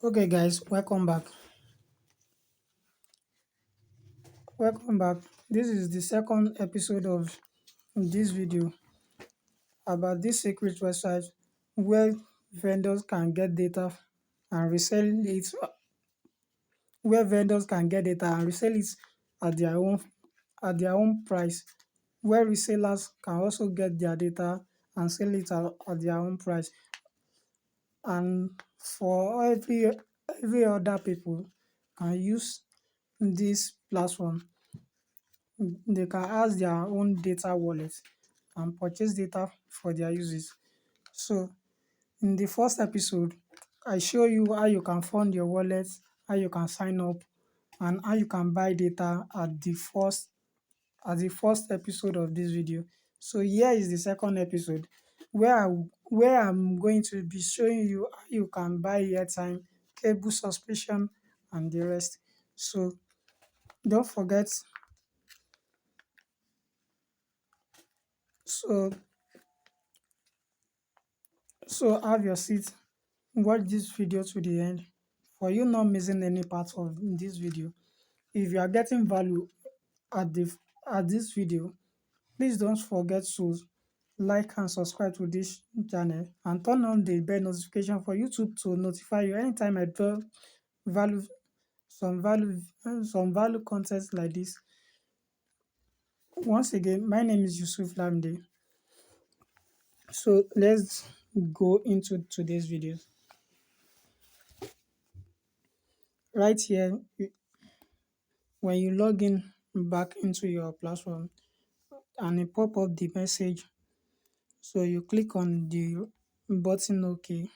Okay, guys, welcome back. Welcome back. This is the second episode of this video about this secret website where vendors can get data and resell it, where vendors can get data and resell it at their own price, where resellers can also get their data and sell it at their own price. And for every other people can use this platform. They can ask their own data wallet and purchase data for their uses. So in the first episode, I show you how you can fund your wallet, how you can sign up, and how you can buy data at the first episode of this video. So here is the second episode where I'm going to be showing you how you can buy airtime, cable subscription, and the rest. So don't forget. So so have your seat. Watch this video to the end for you not missing any part of this video. If you are getting value at the at this video, please don't forget to like and subscribe to this channel and turn on the bell notification for YouTube to notify you anytime I drop value some value content like this. Once again, my name is Yusuf Lamde. So let's go into today's video. Right here, when you log in back into your platform and it pop up the message, so you click on the button OK.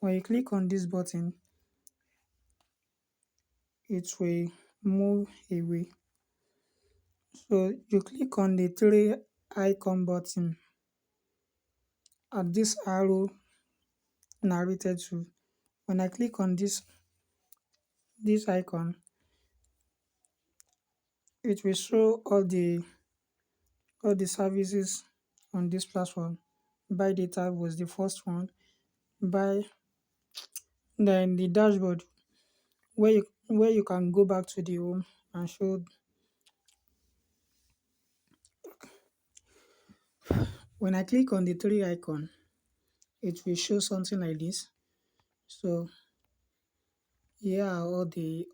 When you click on this button, it will move away. So you click on the three icon button at this arrow narrated to. When I click on this icon, it will show all the services on this platform. Buy data was the first one. Buy then the dashboard where you can go back to the home and show. When I click on the three icon, it will show something like this. So here are all the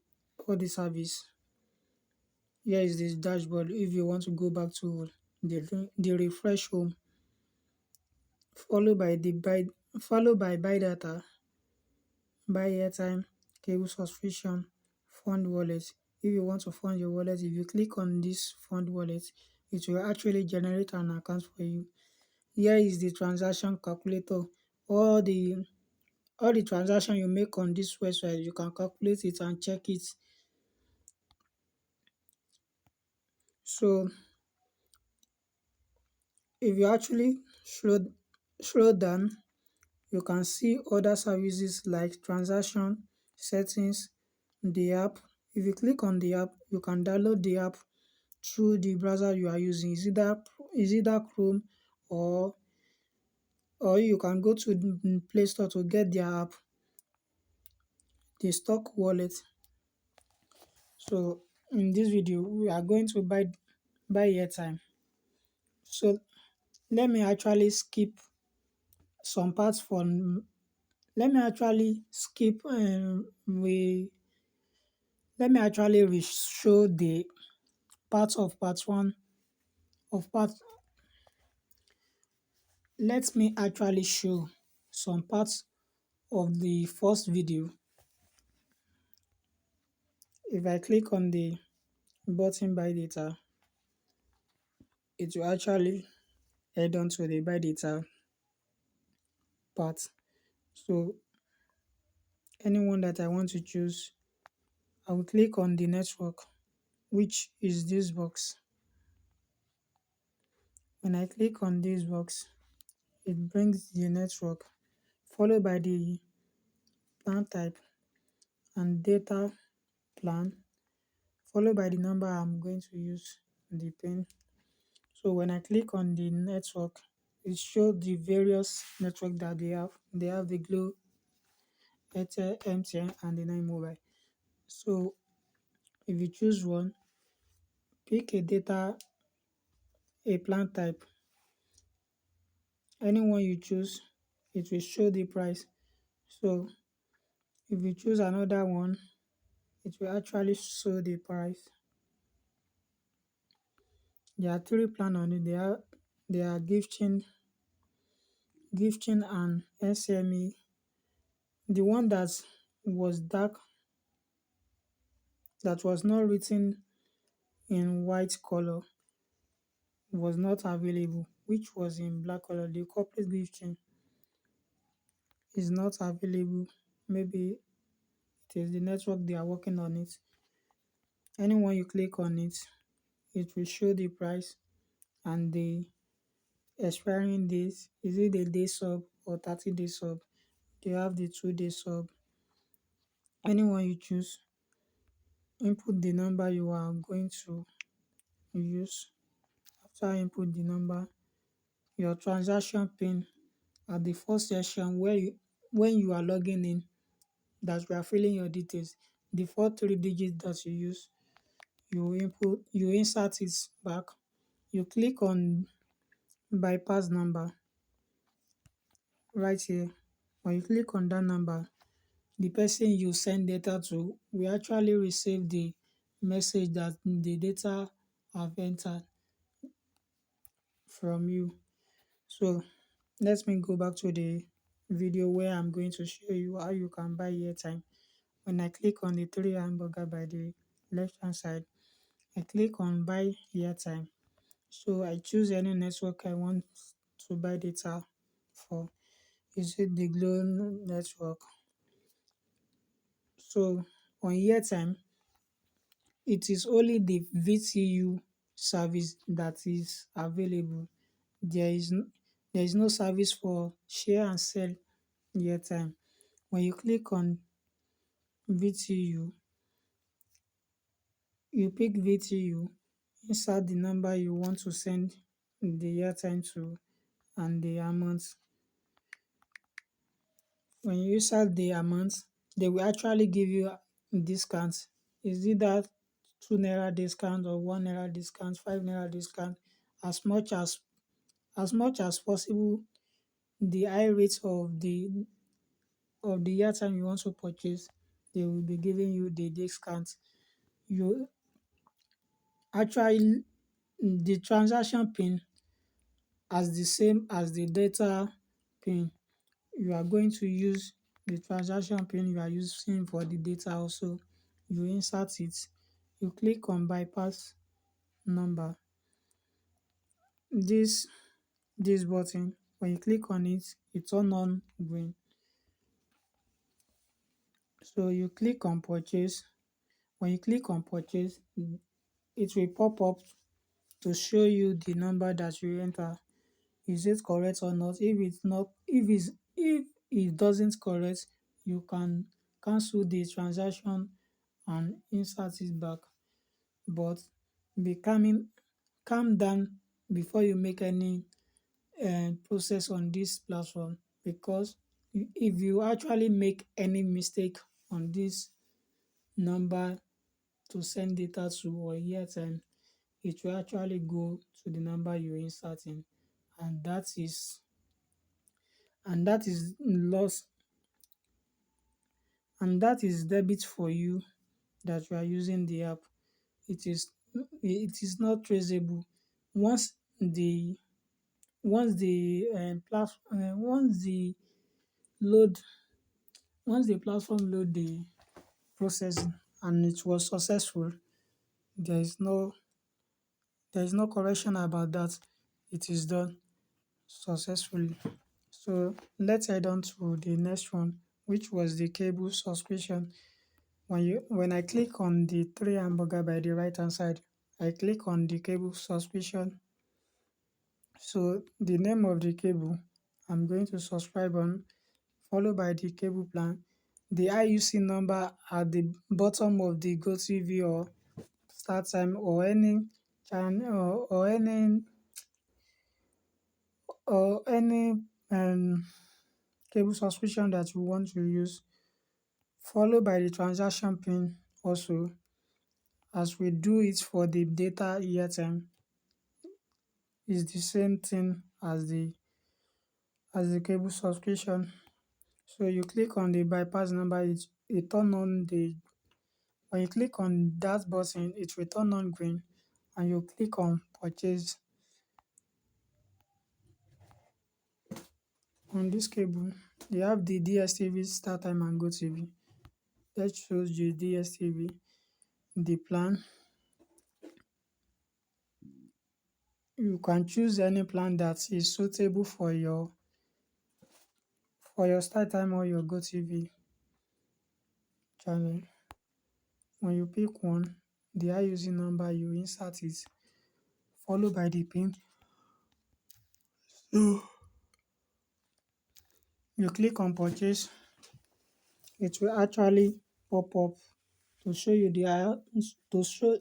service. Here is this dashboard. If you want to go back to the refresh home, followed by buy data, buy airtime, cable subscription, fund wallet. If you want to fund your wallet, if you click on this fund wallet, it will actually generate an account for you. Here is the transaction calculator. All the all the transaction you make on this website, you can calculate it and check it. So if you actually scroll down, you can see other services like transaction, settings, the app. If you click on the app, you can download the app through the browser you are using. Is either Chrome or you can go to the Play Store to get their app, the stock wallet. So in this video, we are going to buy airtime. So let me actually skip some parts from. Let me actually skip. Let me actually show the parts of part one of part. Let me actually show some parts of the first video. If I click on the button buy data, it will actually head on to the buy data part. So anyone that I want to choose, I will click on the network, which is this box. When I click on this box, it brings the network, followed by the plan type and data plan, followed by the number I'm going to use, the pin. So when I click on the network, it shows the various network that they have. They have the Glow, Airtel, MTN, and the 9 mobile. So if you choose one, pick a plan type. Anyone you choose, it will show the price. So if you choose another one, it will actually show the price. There are three plans on it. They are gifting and SME. The one was dark, that was not written in white color, was not available, which was in black color. The corporate gifting is not available. Maybe it is the network they are working on it. Anyone you click on it, it will show the price and the expiring days. Is it a day sub or 30-day sub? They have the 2-day sub. Anyone you choose, input the number you are going to use. After input the number, your transaction pin at the first section when you are logging in, that you are filling your details, the 4 3 digits that you use, you insert it back. You click on bypass number right here. When you click on that number, the person you send data to will actually receive the message that the data have entered from you. So let me go back to the video where I'm going to show you how you can buy airtime. When I click on the three hamburger by the left hand side, I click on buy airtime. So I choose any network I want to buy data for. Is it the Glow network? So on airtime, it is only the VTU service that is available. There is there is no service for share and sell airtime. When you click on VTU, you pick VTU, insert the number you want to send the airtime to and the amount. When you insert the amount, they will actually give you discounts. Is it that 2 naira discount or 1 naira discount, 5 naira discount? As much as possible, the high rate of the airtime you want to purchase, they will be giving you the discount. You actually the transaction pin as the same as the data pin. You are going to use the transaction pin you are using for the data also. You insert it, you click on bypass number. This button, when you click on it, it turn on green. So you click on purchase. When you click on purchase, it will pop up to show you the number that you enter. Is it correct or not? If it doesn't correct, you can cancel the transaction and insert it back. But be calm down before you make any process on this platform, because if you actually make any mistake on this number to send data to or airtime, it will actually go to the number you insert in, and that is loss, and that is debit for you that you are using the app. It is not traceable. Once the once the load once the platform load the processing and it was successful, there is no correction about that. It is done successfully. So let's head on to the next one, which was the cable subscription. When I click on the three hamburger by the right hand side, I click on the cable subscription. So the name of the cable I'm going to subscribe on, followed by the cable plan, the IUC number at the bottom of the GoTV or StarTime or any channel or any cable subscription that you want to use. followed by the transaction pin also, as we do it for the data airtime, is the same thing as the cable subscription. So you click on the bypass number, it turn on the when you click on that button, it will turn on green, and you click on purchase. On this cable, you have the DSTV, StarTime and GoTV. That shows you DSTV, the plan. You can choose any plan that is suitable for your StarTime or your GoTV channel. When you pick one, the IUC number, you insert it, followed by the pin. So you click on purchase, it will actually pop up to show you to show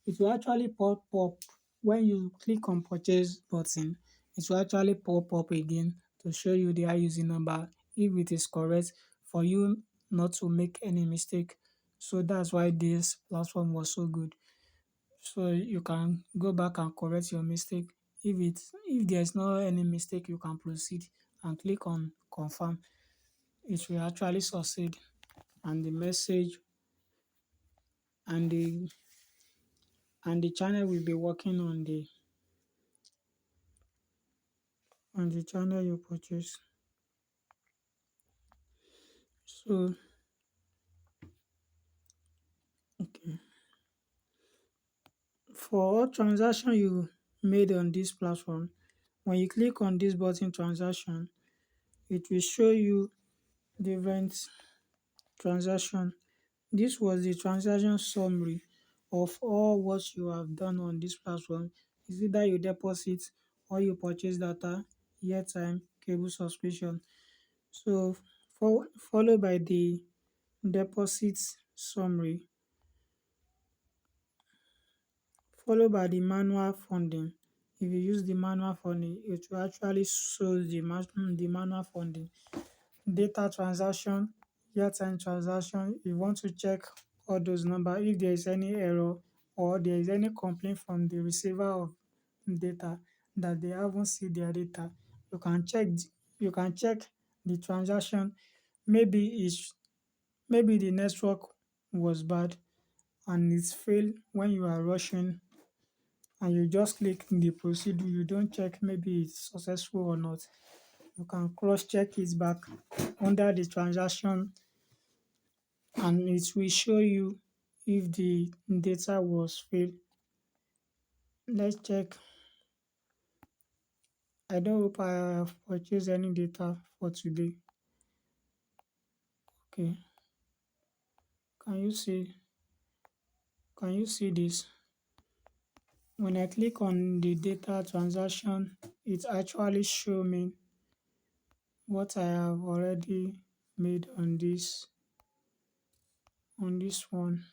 it will actually pop up when you click on purchase button. It will actually pop up again to show you the IUC number if it is correct, for you not to make any mistake. So that's why this platform was so good. So you can go back and correct your mistake. If there's no any mistake, you can proceed and click on confirm. It will actually succeed, and the message and the channel will be working on the channel you purchase. So okay, for all transaction you made on this platform, when you click on this button transaction, it will show you different transaction. This was the transaction summary of all what you have done on this platform. Is either you deposit or you purchase data, airtime, cable subscription. So followed by the deposit summary, followed by the manual funding. If you use the manual funding, it will actually show the manual funding. Data transaction, airtime transaction, you want to check all those numbers. If there is any error or there is any complaint from the receiver of data that they haven't seen their data, you can check the transaction. Maybe maybe the network was bad and it failed when you are rushing, and you just click the procedure. You don't check maybe it's successful or not. You can cross check it back under the transaction, and it will show you if the data was failed. Let's check. I don't hope I have purchased any data for today. Okay, can you see this? When I click on the data transaction, it actually show me what I have already made on this one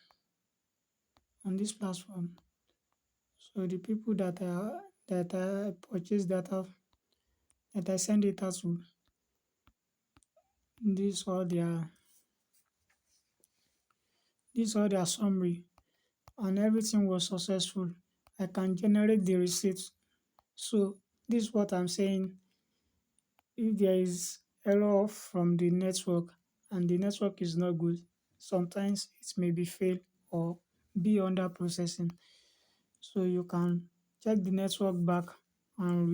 on this platform. So the people that I purchase data, that I send data to, this all their this all their summary, and everything was successful. I can generate the receipt. So this is what I'm saying. If there is error from the network and the network is not good, sometimes it may be failed or be under processing. So you can check the network back and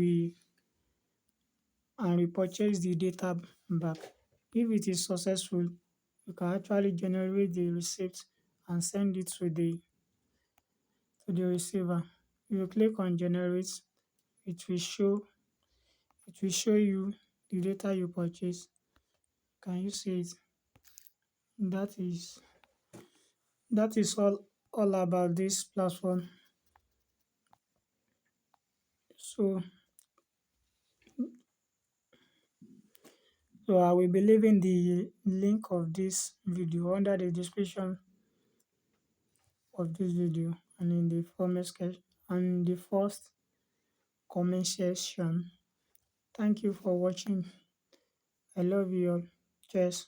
repurchase the data back. If it is successful, you can actually generate the receipt and send it to the receiver. If you click on generate, it will show you the data you purchased. Can you see it? That is all about this platform. So I will be leaving the link of this video under the description of this video and in the and the first comment section. Thank you for watching. I love you all. Cheers.